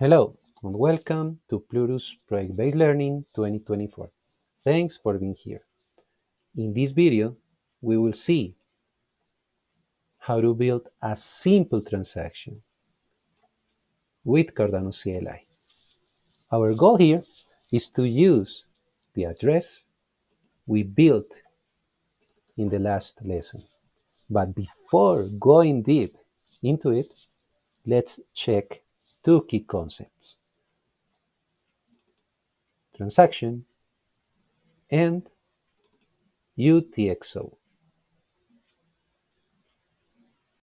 Hello, and welcome to Plutus Project-Based Learning 2024. Thanks for being here. In this video, we will see how to build a simple transaction with Cardano CLI. Our goal here is to use the address we built in the last lesson. But before going deep into it, let's check two key concepts: transaction and UTxO.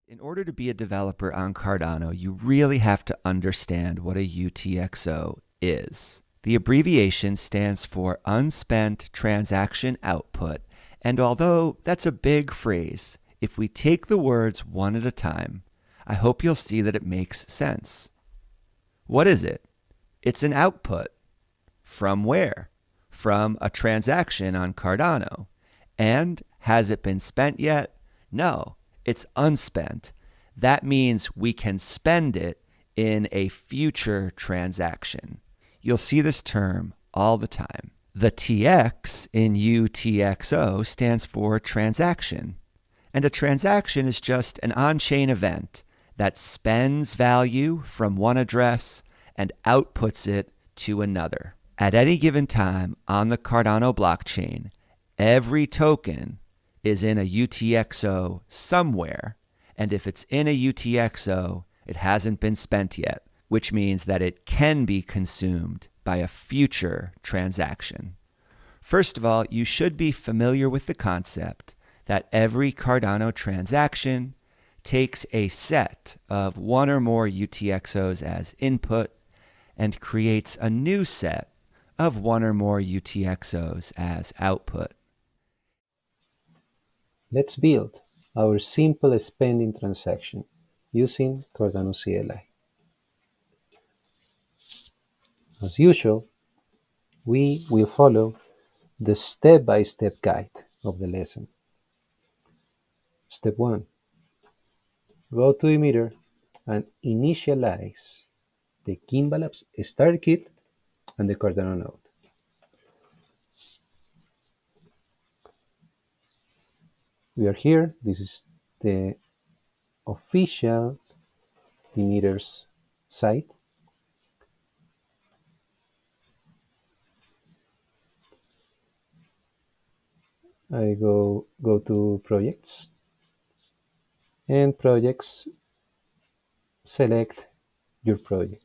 In order to be a developer on Cardano, you really have to understand what a UTxO is. The abbreviation stands for Unspent Transaction Output, and although that's a big phrase, if we take the words one at a time, I hope you'll see that it makes sense. What is it? It's an output. From where? From a transaction on Cardano. And has it been spent yet? No. It's unspent. That means we can spend it in a future transaction. You'll see this term all the time. The TX in UTxO stands for transaction. And a transaction is just an on-chain event that spends value from one address and outputs it to another. At any given time on the Cardano blockchain, every token is in a UTxO somewhere, and if it's in a UTxO, it hasn't been spent yet, which means that it can be consumed by a future transaction. First of all, you should be familiar with the concept that every Cardano transaction takes a set of one or more UTxOs as input and creates a new set of one or more UTxOs as output. Let's build our simple spending transaction using Cardano CLI. As usual, we will follow the step-by-step guide of the lesson. Step 1. Go to Demeter and initialize the Gimbalabs starter kit and the Cardano node. We are here. This is the official Demeter's site. I go to projects, and projects, select your project.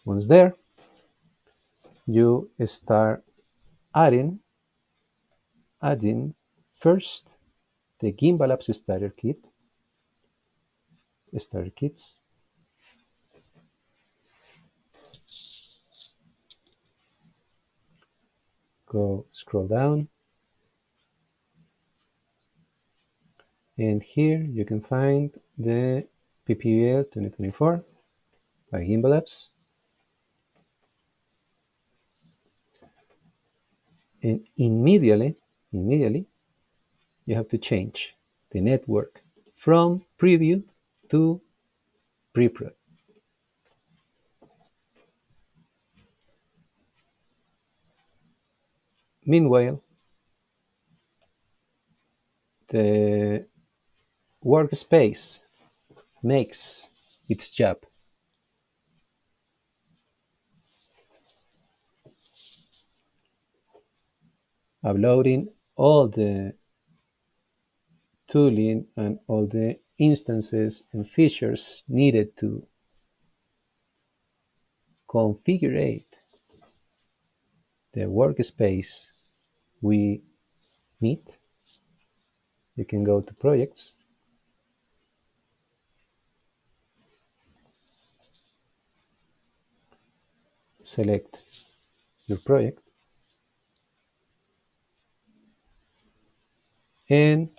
Once there, you start adding first the Gimbalabs starter kits. Go scroll down, and here you can find the PBL 2024 by Gimbalabs. And immediately you have to change the network from preview to preprod. Meanwhile, the workspace makes its job. Uploading all the tooling and all the instances and features needed to configure the workspace we need. You can go to projects, select your project, and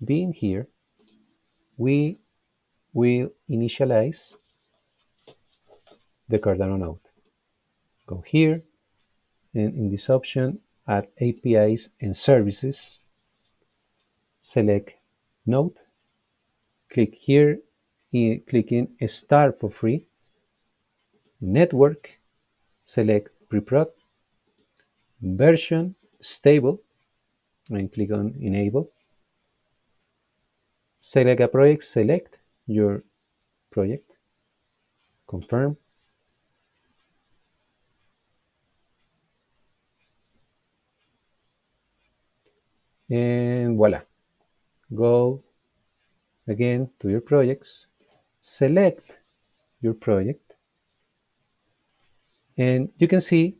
being here, we will initialize the Cardano node. Go here And in this option, add APIs and services, select Node, click here, click in Start for free, Network, select Preprod, Version, Stable, and click on Enable. Select a project, select your project, confirm, and voila. Go again to your projects, select your project, and you can see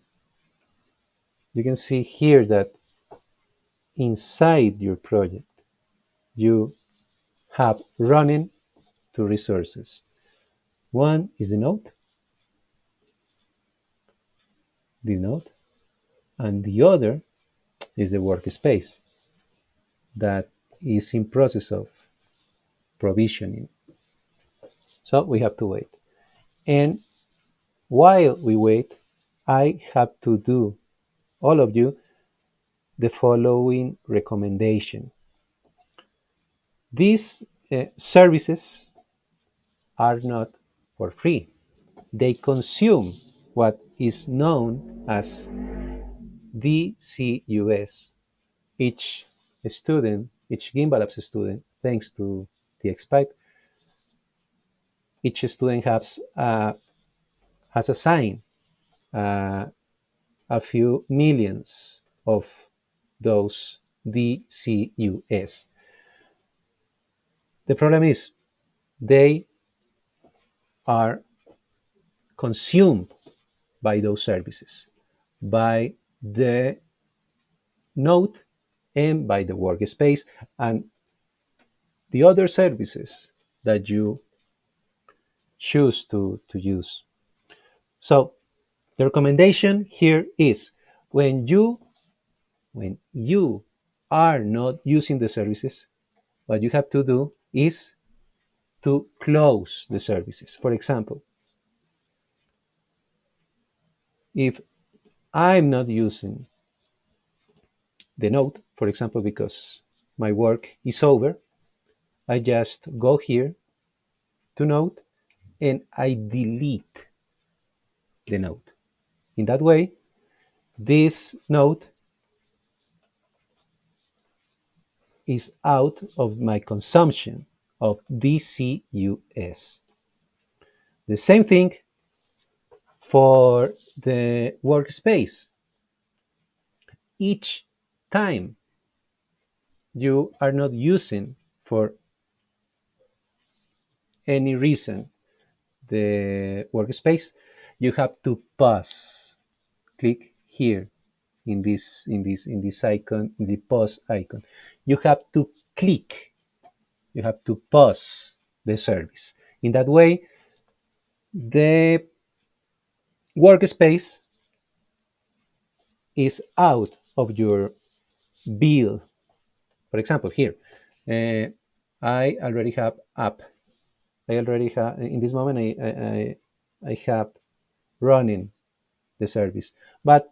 here that inside your project you have running two resources. One is the node, and the other is the workspace that is in process of provisioning. So we have to wait. And while we wait, I have to do all of you the following recommendation. These services are not for free. They consume what is known as DCUS. Each student, each Gimbalabs student, thanks to the XPipe, each student has assigned uh, a few millions of those DCUS. The problem is they are consumed by those services, by the node and by the workspace and the other services that you choose to use. So the recommendation here is when you are not using the services, what you have to do is to close the services. For example, if I'm not using the node, for example, because my work is over, I just go here to node and I delete the node. In that way, this node is out of my consumption of DCUS. The same thing for the workspace. Each time you are not using for any reason the workspace, you have to pause. Click here in this icon, in the pause icon. You have to click. You have to pause the service. In that way, the workspace is out of your bill. For example, here, uh, I already have app. I already have in this moment. I have running the service, but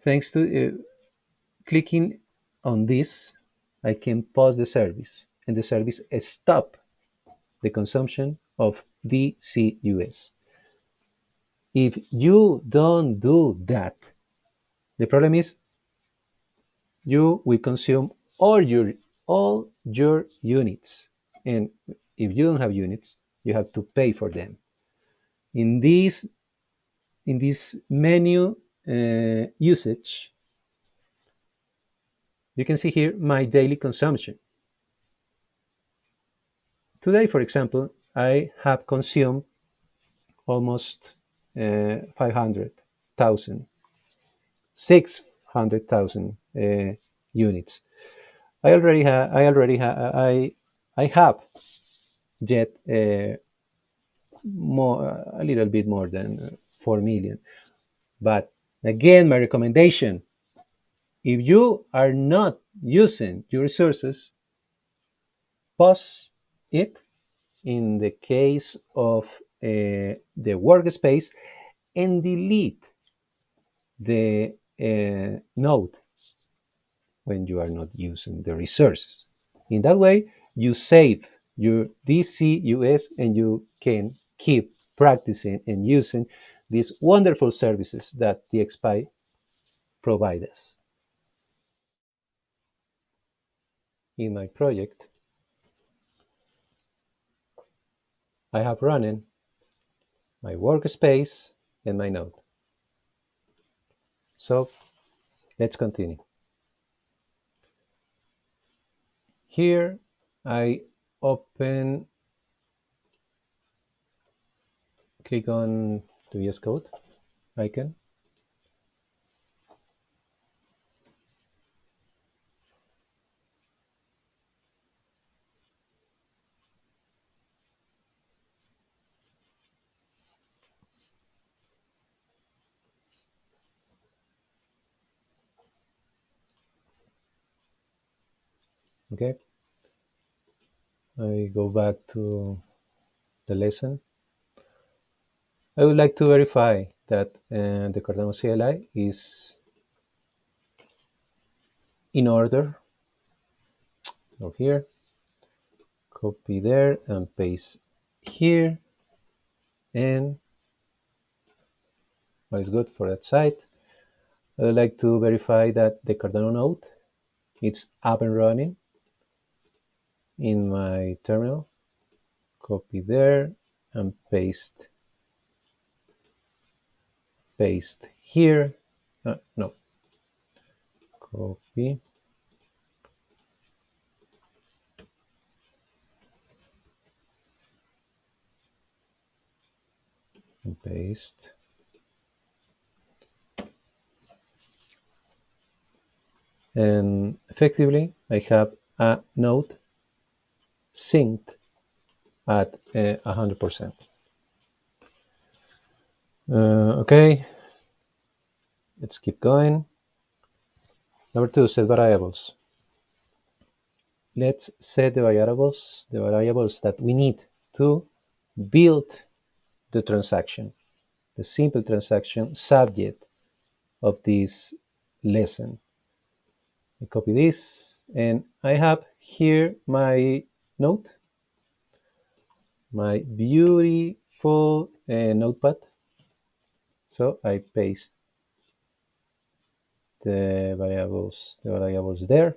thanks to clicking on this, I can pause the service, and the service stop the consumption of DCUS. If you don't do that, the problem is you will consume all your units, and if you don't have units, you have to pay for them. In this menu usage, you can see here my daily consumption. Today, for example, I have consumed almost 500,000, 600,000 units. I have yet a little bit more than 4 million. But again, my recommendation, if you are not using your resources, pause it in the case of the workspace and delete the node when you are not using the resources. In that way, you save your DCUS and you can keep practicing and using these wonderful services that the XPy provides us. In my project, I have running my workspace and my node. So let's continue. Here I open, click on the VS Code icon. Okay, I go back to the lesson. I would like to verify that the Cardano CLI is in order. Go here, copy there and paste here, and what is good for that site. I would like to verify that the Cardano node is up and running in my terminal. Copy there and paste here. No, copy and paste. And effectively, I have a node synced at 100%. Okay, let's keep going. Number 2, set variables. Let's set the variables that we need to build the transaction, the simple transaction subject of this lesson. I copy this, and I have here my node, my beautiful notepad. So I paste the variables there,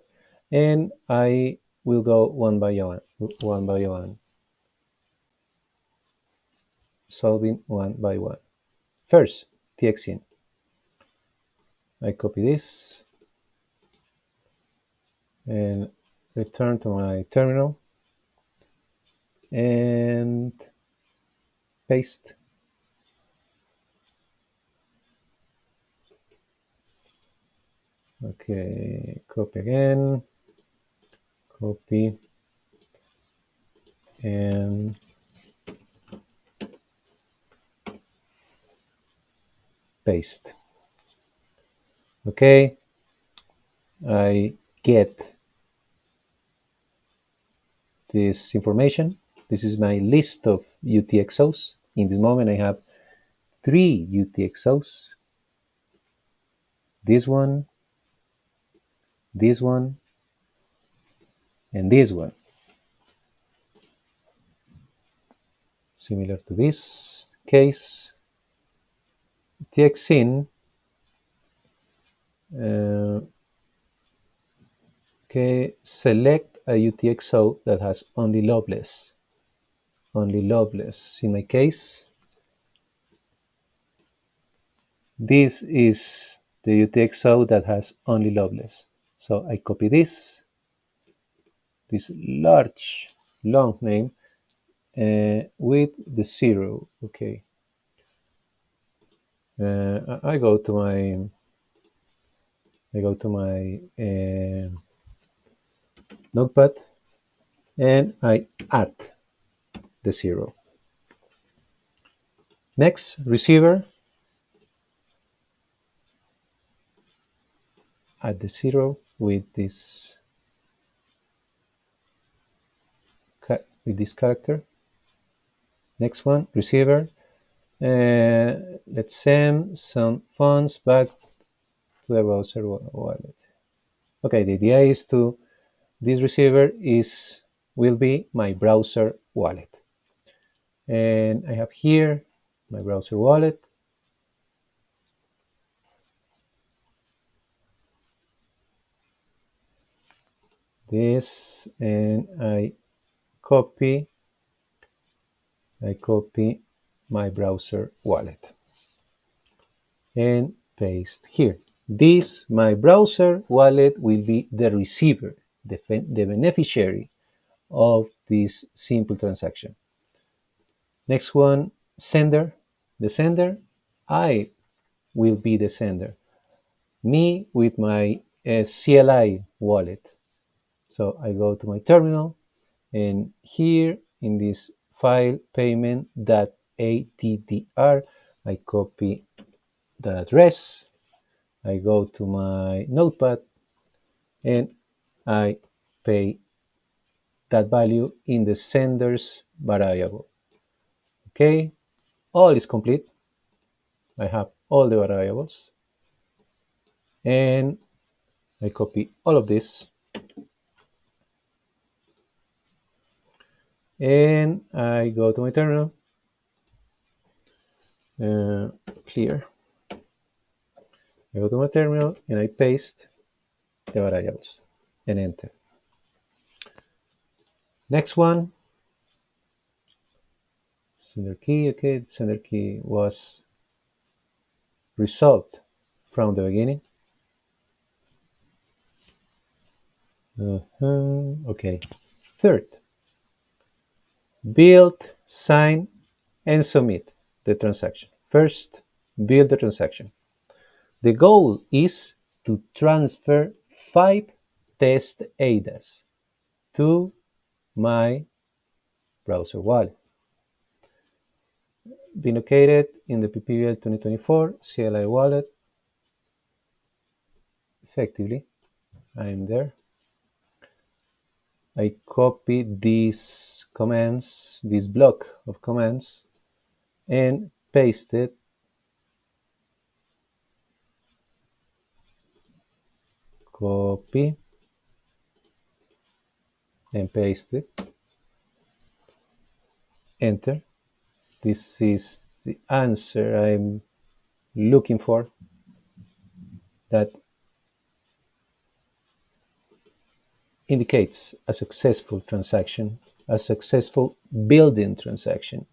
and I will go one by one, solving one by one. First, UTxO. I copy this and return to my terminal and paste. Okay, copy again, copy, and paste. Okay, I get this information. This is my list of UTxOs. In this moment, I have 3 UTxOs. This one, and this one. Similar to this case, UTxIn. Okay, select a UTxO that has only loveless. In my case, this is the UTxO that has only loveless. So I copy this large, long name with the 0. Okay. I go to my notepad and I add the 0. Next, receiver. Add the 0 with this character. Next one, receiver. Let's send some funds back to the browser wallet. Okay, the idea is to this receiver will be my browser wallet. And I have here my browser wallet. This, and I copy my browser wallet and paste here. This, my browser wallet, will be the receiver, the beneficiary of this simple transaction. Next one, sender. The sender, I will be the sender. Me with my CLI wallet. So I go to my terminal, and here in this file payment.attr, I copy the address. I go to my notepad and I pay that value in the sender's variable. Okay, all is complete. I have all the variables, and I copy all of this, and I go to my terminal, clear. I go to my terminal and I paste the variables and enter. Next one, sender key. Okay, sender key was resolved from the beginning. Okay, third, build, sign, and submit the transaction. First, build the transaction. The goal is to transfer 5 test ADAs to my browser wallet. Be located in the PBL 2024 CLI wallet. Effectively, I'm there. I copy these commands, this block of commands, and paste it. Copy and paste it. Enter. This is the answer I'm looking for, that indicates a successful transaction, a successful building transaction.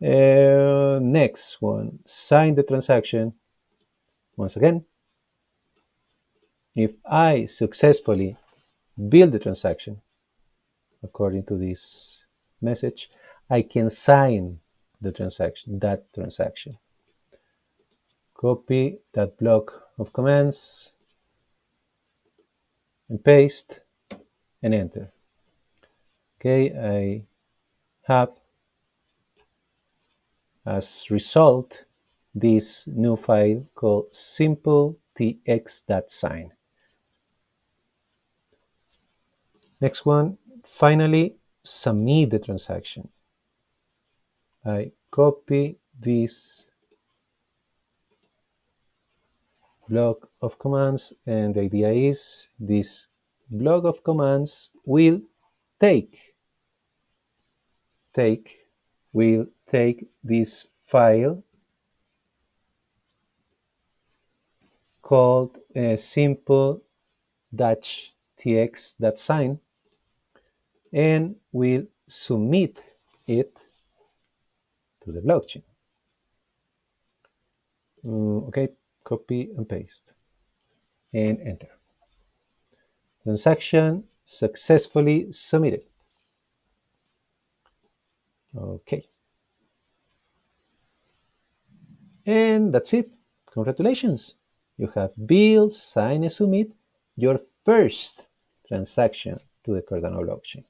Next one, sign the transaction. Once again, if I successfully build the transaction according to this message, I can sign the transaction, that transaction. Copy that block of commands and paste and enter. Okay, I have as result this new file called simpletx.sign. Next one, finally, submit the transaction. I copy this block of commands, and the idea is this block of commands will take this file called simple-tx.sign and will submit it to the blockchain. Okay, copy and paste and enter. Transaction successfully submitted. Okay. And that's it. Congratulations. You have built, signed, and submit your first transaction to the Cardano blockchain.